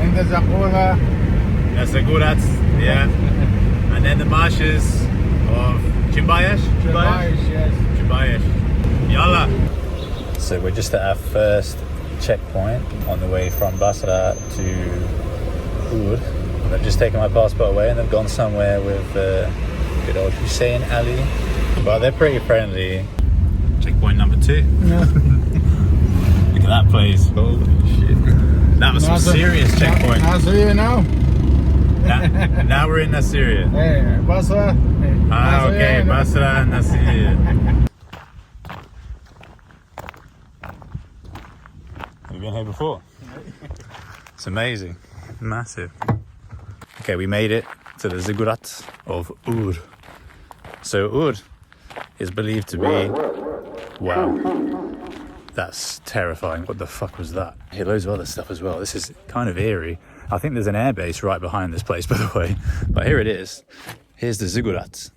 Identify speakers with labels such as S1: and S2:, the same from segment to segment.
S1: in the Zagura.
S2: The Ziggurat, yeah. And then the marshes of Chimbayesh?
S1: Yes.
S2: Chimbayesh. Yalla. So we're just at our first checkpoint on the way from Basra to Ur. They've just taken my passport away and they've gone somewhere with good old Hussein Ali. Well, they're pretty friendly. Checkpoint number 2.
S1: Yeah.
S2: Look at that place. Holy shit. That was some serious checkpoint.
S1: Nasir now?
S2: Now we're in Nasir.
S1: Hey, Basra.
S2: Okay, Basra and Nasir. Have you been here before? It's amazing. Massive. Okay, we made it to the Ziggurat of Ur. So Ur is believed to be... Wow. That's terrifying. What the fuck was that? Here, loads of other stuff as well. This is kind of eerie. I think there's an airbase right behind this place, by the way. But here it is. Here's the Ziggurat,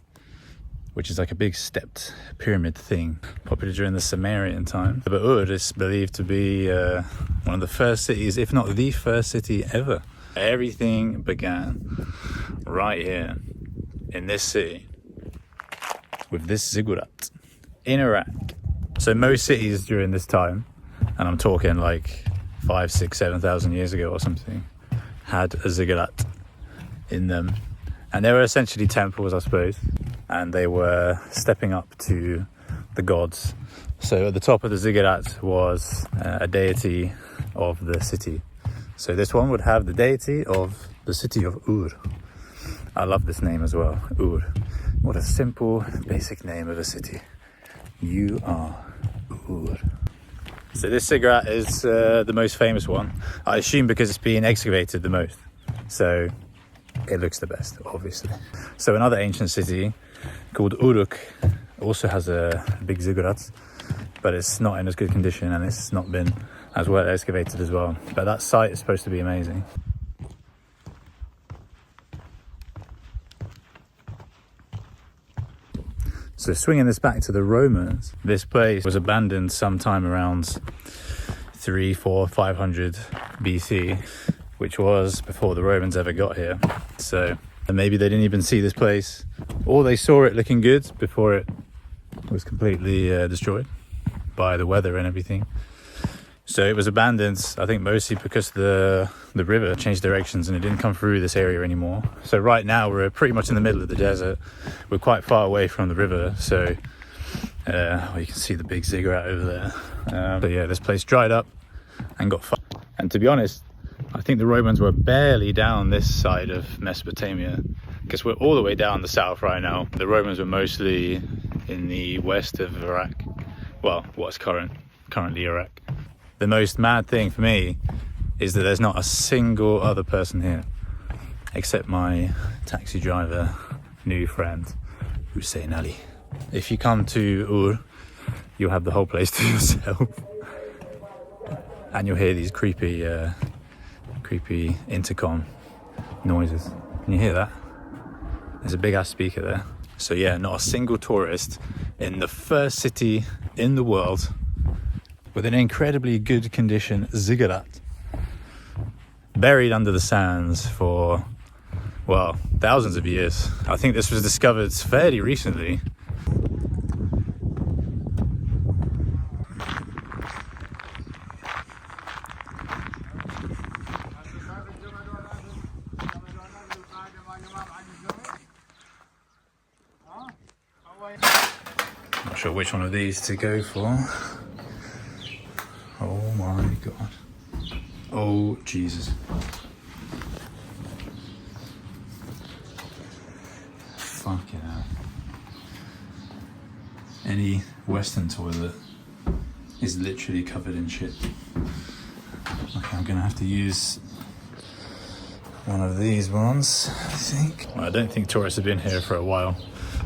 S2: which is like a big stepped pyramid thing, popular during the Sumerian time. But Ur is believed to be one of the first cities, if not the first city ever. Everything began right here in this city with this Ziggurat in Iraq. So most cities during this time, and I'm talking like 5, 6, 7,000 years ago or something, had a Ziggurat in them. And they were essentially temples, I suppose. And they were stepping up to the gods. So at the top of the Ziggurat was a deity of the city. So this one would have the deity of the city of Ur. I love this name as well, Ur. What a simple, basic name of a city. You are Ur. So this Ziggurat is the most famous one. I assume because it's being excavated the most. So it looks the best, obviously. So another ancient city called Uruk also has a big Ziggurat, but it's not in as good condition and it's not been as well excavated as well. But that site is supposed to be amazing. So swinging this back to the Romans, this place was abandoned sometime around 300, 400, 500 BC, which was before the Romans ever got here. So maybe they didn't even see this place, or they saw it looking good before it was completely destroyed by the weather and everything. So it was abandoned, I think mostly because the river changed directions and it didn't come through this area anymore. So right now we're pretty much in the middle of the desert. We're quite far away from the river, so you can see the big Ziggurat over there. So yeah, this place dried up and got fucked. And to be honest, I think the Romans were barely down this side of Mesopotamia, because we're all the way down the south right now. The Romans were mostly in the west of Iraq. Well, what's currently Iraq. The most mad thing for me is that there's not a single other person here except my taxi driver, new friend, Hussein Ali. If you come to Ur, you'll have the whole place to yourself. And you'll hear these creepy intercom noises. Can you hear that? There's a big ass speaker there. So yeah, not a single tourist in the first city in the world with an incredibly good condition Ziggurat, buried under the sands for, well, thousands of years. I think this was discovered fairly recently. Not sure which one of these to go for. Oh my god. Oh Jesus. Fucking hell. Any Western toilet is literally covered in shit. Okay, I'm gonna have to use one of these ones, I think. Well, I don't think tourists have been here for a while,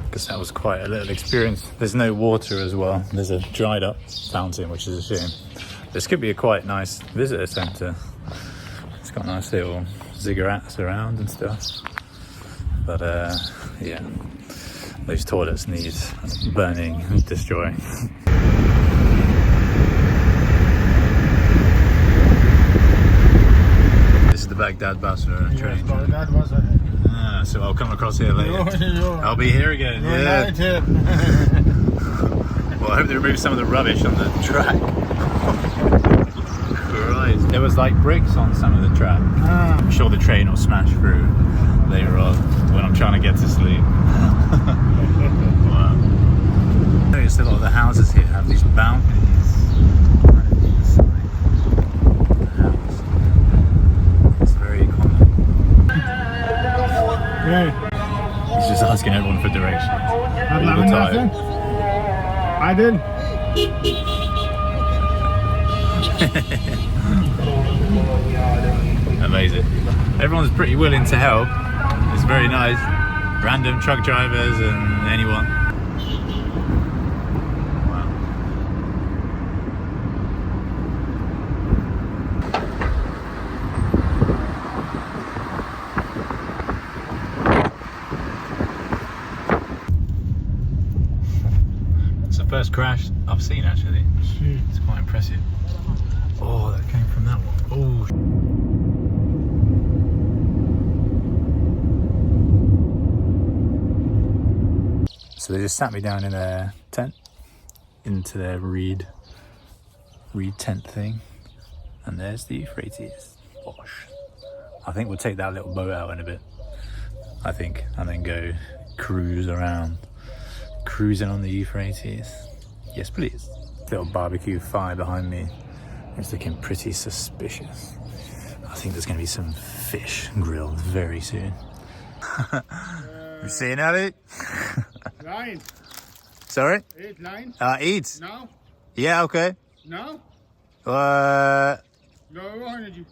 S2: because that was quite a little experience. There's no water as well. There's a dried up fountain, which is a shame. This could be a quite nice visitor centre. It's got nice little ziggurats around and stuff. But yeah, those toilets need burning and destroying. Baghdad, Basra
S1: Yes,
S2: train.
S1: Baghdad was ahead.
S2: So I'll come across here later. I'll be here again. Yeah. Well, I hope they remove some of the rubbish on the track. Right. There was like bricks on some of the track. I'm sure the train will smash through later on when I'm trying to get to sleep. Wow. Notice a lot of the houses here have these balconies right inside the house. It's very common. He's just asking everyone for directions all the time.
S1: Adil.
S2: Amazing. Everyone's pretty willing to help. It's very nice. Random truck drivers and anyone. Wow. It's the first crash I've seen actually. It's quite impressive. Oh, that came from that one. Oh. So they just sat me down in a tent, into their reed tent thing, and there's the Euphrates. Gosh, I think we'll take that little boat out in a bit. I think, and then go cruise around, cruising on the Euphrates. Yes, please. Little barbecue fire behind me. It's looking pretty suspicious. I think there's going to be some fish grilled very soon. You seeing Ali?
S1: Line.
S2: Sorry?
S1: 8 line.
S2: Eat.
S1: Now?
S2: Yeah, okay.
S1: Now?
S2: Uh,
S1: Go energy.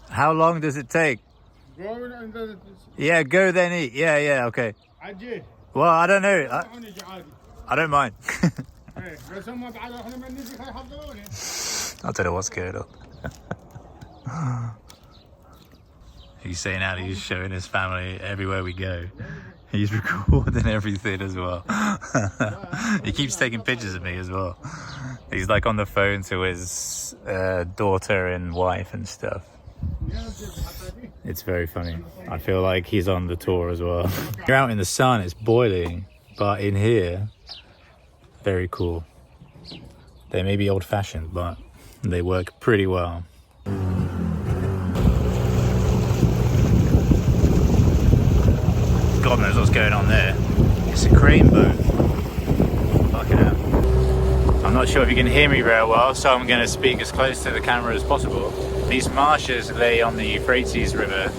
S2: how long does it take?
S1: Go and the
S2: Yeah, go then eat. Yeah, okay.
S1: عجي.
S2: Well, I don't know.
S1: energy عادي.
S2: I don't mind.
S1: إيه بس هم بعد إحنا ما نجي يحضروني.
S2: I don't know what's going on. He's saying out he's showing his family everywhere we go. He's recording everything as well. He keeps taking pictures of me as well. He's like on the phone to his daughter and wife and stuff. It's very funny. I feel like he's on the tour as well. You're out in the sun, it's boiling, but in here, very cool. They may be old-fashioned, but they work pretty well. God knows what's going on there. It's a crane boat. Fucking hell. I'm not sure if you can hear me very well, so I'm going to speak as close to the camera as possible. These marshes lay on the Euphrates River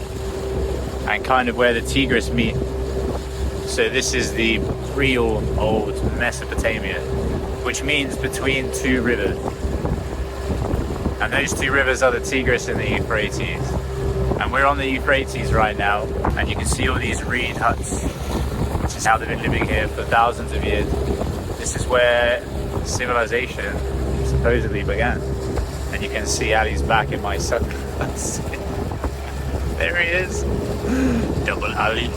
S2: and kind of where the Tigris meet. So this is the real old Mesopotamia, which means between two rivers. And those two rivers are the Tigris and the Euphrates. And we're on the Euphrates right now, and you can see all these reed huts, which is how they've been living here for thousands of years. This is where civilization supposedly began. And you can see Ali's back in my sunglasses. There he is. Double Ali.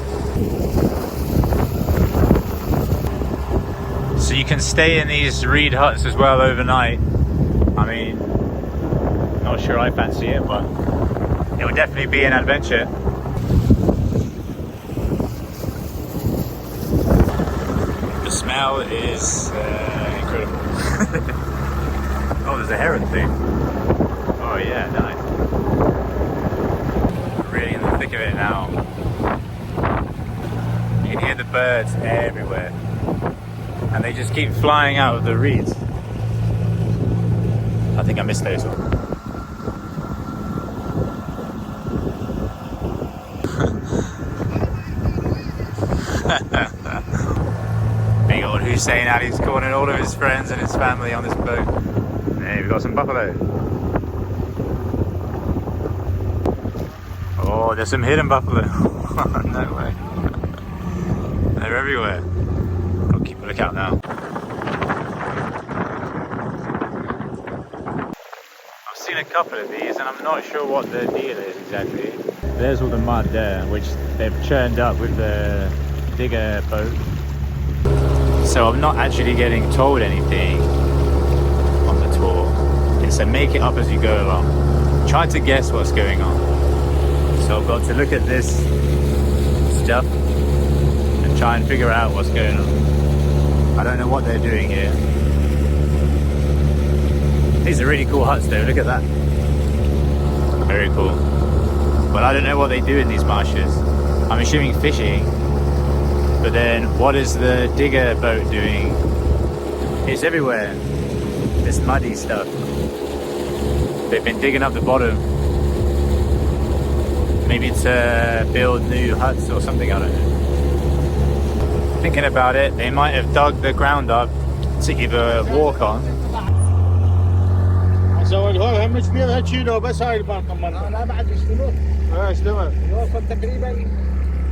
S2: So you can stay in these reed huts as well overnight. I mean, not sure I fancy it, but it would definitely be an adventure. The smell is incredible. Oh, there's a heron thing. Oh yeah, nice. Really in the thick of it now. You can hear the birds everywhere. And they just keep flying out of the reeds. I think I missed those one. Big old Hussein Ali's calling all of his friends and his family on this boat. Hey, we've got some buffalo. Oh, there's some hidden buffalo. No way. They're everywhere. I'll keep a lookout now. I've seen a couple of these and I'm not sure what the deal is exactly. There's all the mud there, which they've churned up with the digger boat. So I'm not actually getting told anything on the tour. It's a make it up as you go along. Try to guess what's going on. So I've got to look at this stuff and try and figure out what's going on. I don't know what they're doing here. These are really cool huts though, look at that. Very cool. But I don't know what they do in these marshes. I'm assuming fishing. But then what is the digger boat doing? It's everywhere. This muddy stuff. They've been digging up the bottom. Maybe to build new huts or something, I don't know. Thinking about it, they might have dug the ground up to either walk on.
S1: اسويها مش فيها تشيلوا بس هاي الباقه مالها لا بعد يشتغلوا اشتغل يوصل تقريبا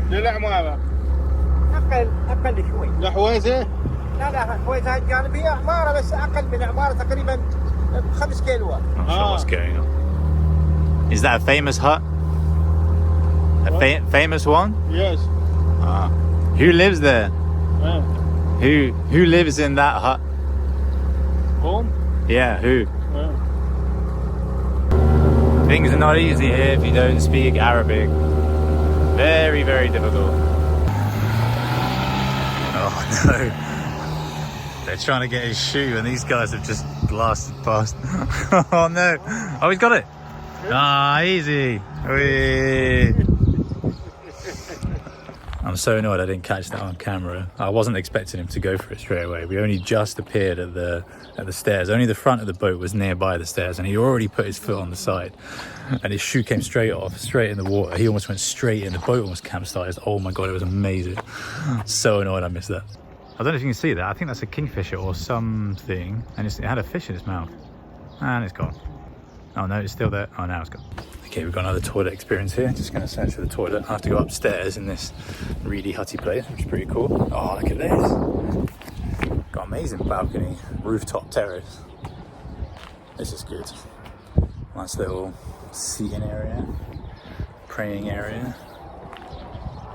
S1: للعماره اقل شوي لحويزه لا حويزه الجانبيه عماره بس اقل من عماره تقريبا 5 كيلو.
S2: Not sure what's going on. Is that a famous hut? A famous one?
S1: Yes.
S2: Who lives there? Who lives in that hut?
S1: Home?
S2: Yeah, who? Things are not easy here if you don't speak Arabic. Very, very difficult. Oh no. They're trying to get his shoe and these guys have just blasted past. Oh no. Oh, he's got it. Ah, easy. Whee. I'm so annoyed I didn't catch that on camera. I wasn't expecting him to go for it straight away. We only just appeared at the stairs. Only the front of the boat was nearby the stairs and he already put his foot on the side. And his shoe came straight off, straight in the water. He almost went straight in. The boat almost capsized. Oh my God, it was amazing. So annoyed I missed that. I don't know if you can see that. I think that's a kingfisher or something. And it had a fish in its mouth. And it's gone. Oh no, it's still there. Oh, now it's gone. Okay, we've got another toilet experience here. Just going to search for the toilet. I have to go upstairs in this really hutty place, which is pretty cool. Oh, look at this. Got amazing balcony, rooftop terrace. This is good. Nice little seating area, praying area.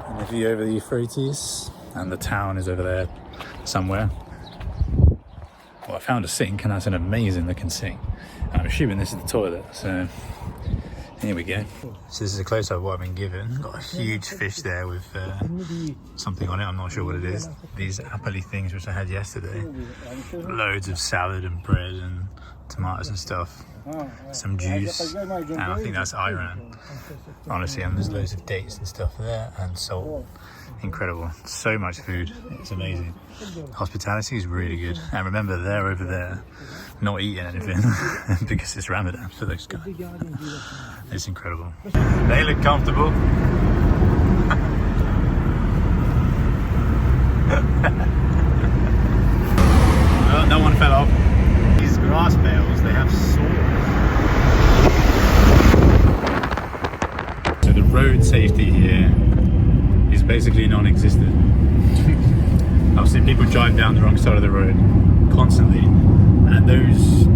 S2: And the view over the Euphrates. And the town is over there somewhere. Well, I found a sink and that's an amazing looking sink. I'm assuming this is the toilet, so here we go. So this is a close-up of what I've been given. Got a huge fish there with something on it, I'm not sure what it is. These apple-y things which I had yesterday. Loads of salad and bread and tomatoes and stuff. Some juice, and I think that's ayran. Honestly, and there's loads of dates and stuff there, and salt. Incredible. So much food. It's amazing. Hospitality is really good. And remember, they're over there not eating anything because it's Ramadan for those guys. It's incredible. They look comfortable. Well, no one fell off. These grass bales, they have swords. So the road safety here is basically non-existent. I've seen people drive down the wrong side of the road constantly, and those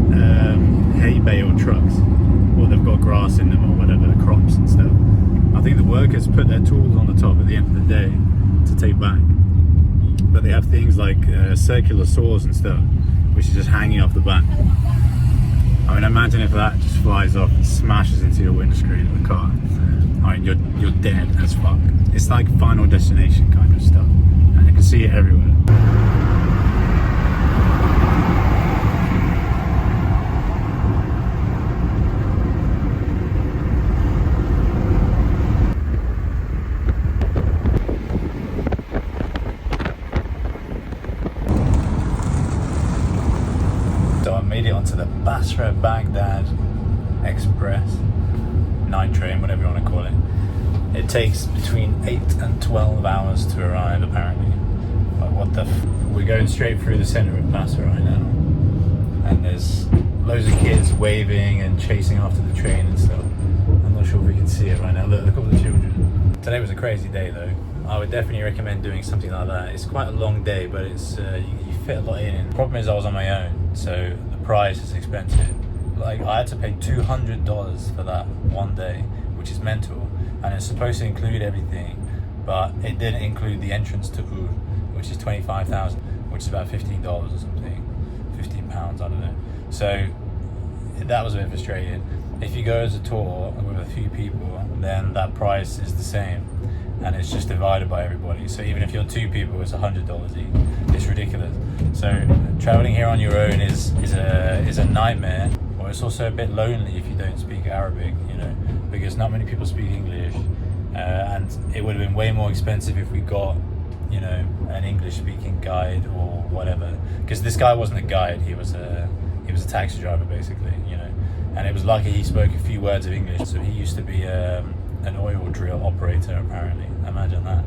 S2: hay bale trucks, or they've got grass in them or whatever, crops and stuff. I think the workers put their tools on the top at the end of the day to take back, but they have things like circular saws and stuff, which is just hanging off the back. I mean, imagine if that just flies off and smashes into your windscreen of the car. I mean, you're dead as fuck. It's like Final Destination kind of stuff, and you can see it everywhere. So I made it onto the Basra Baghdad Express night train, whatever you want to call it. It takes between 8 and 12 hours to arrive, apparently. But what the we're going straight through the center of Basra right now. And there's loads of kids waving and chasing after the train and stuff. I'm not sure if we can see it right now. Look at all the children. Today was a crazy day though. I would definitely recommend doing something like that. It's quite a long day, but it's you fit a lot in. The problem is I was on my own, so the price is expensive. Like, I had to pay $200 for that one day, which is mental, and it's supposed to include everything, but it didn't include the entrance to Ur, which is 25,000, which is about $15 or something, 15 pounds, I don't know. So that was a bit frustrating. If you go as a tour with a few people, then that price is the same, and it's just divided by everybody. So even if you're 2 people, it's $100 each. It's ridiculous. So traveling here on your own is a nightmare. Or it's also a bit lonely if you don't speak Arabic, you know, because not many people speak English, and it would have been way more expensive if we got, you know, an English-speaking guide or whatever. Because this guy wasn't a guide; he was a taxi driver, basically, you know. And it was lucky he spoke a few words of English. So he used to be an oil drill operator, apparently. Imagine that.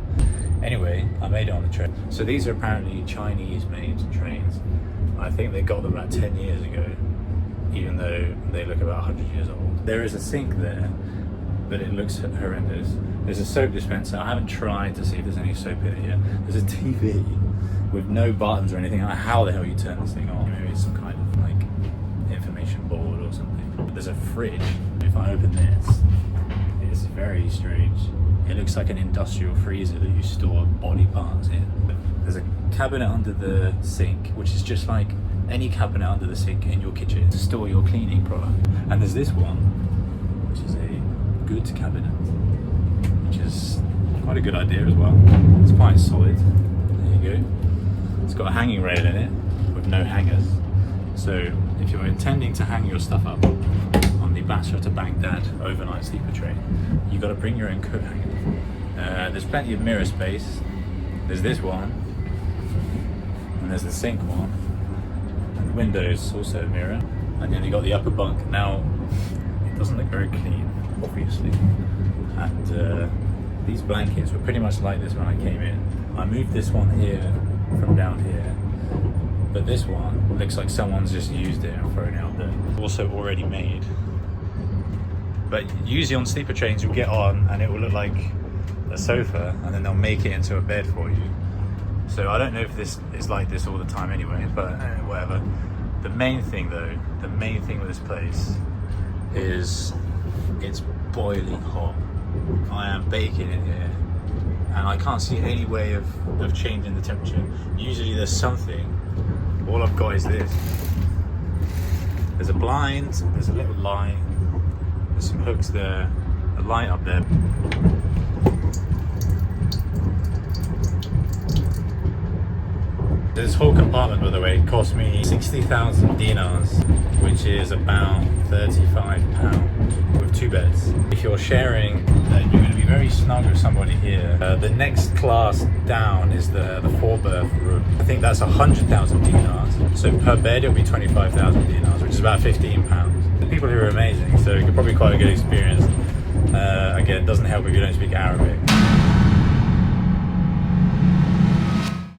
S2: Anyway, I made it on the train. So these are apparently Chinese-made trains. I think they got them about 10 years ago, even though they look about 100 years old. There is a sink there, but it looks horrendous. There's a soap dispenser. I haven't tried to see if there's any soap in it yet. There's a TV with no buttons or anything. I don't know how the hell you turn this thing on. Maybe it's some kind of like information board or something. There's a fridge. If I open this, it's very strange. It looks like an industrial freezer that you store body parts in. There's a cabinet under the sink, which is just like any cabinet under the sink in your kitchen to store your cleaning product. And there's this one, which is a goods cabinet, which is quite a good idea as well. It's quite solid. There you go. It's got a hanging rail in it with no hangers. So if you're intending to hang your stuff up on the Basra to Baghdad overnight sleeper train, you've got to bring your own coat hanger. There's plenty of mirror space. There's this one, and there's the sink one, and the windows also a mirror, and then you got the upper bunk. Now, it doesn't look very clean, obviously, and these blankets were pretty much like this when I came in. I moved this one here from down here, but this one looks like someone's just used it and thrown it out there. Also already made. But usually on sleeper trains you'll get on and it will look like a sofa, and then they'll make it into a bed for you. So I don't know if this is like this all the time anyway, but whatever. The main thing though, the main thing with this place is it's boiling hot. I am baking in here, and I can't see any way of changing the temperature. Usually there's something. All I've got is this. There's a blind, there's a little light, there's some hooks there, a light up there. This whole compartment, by the way, cost me 60,000 dinars, which is about £35 with 2 beds. If you're sharing, then you're going to be very snug with somebody here. The next class down is the 4-berth room. I think that's 100,000 dinars. So per bed it'll be 25,000 dinars, which is about £15. The people here are amazing, so it could probably be quite a good experience. Again, it doesn't help if you don't speak Arabic.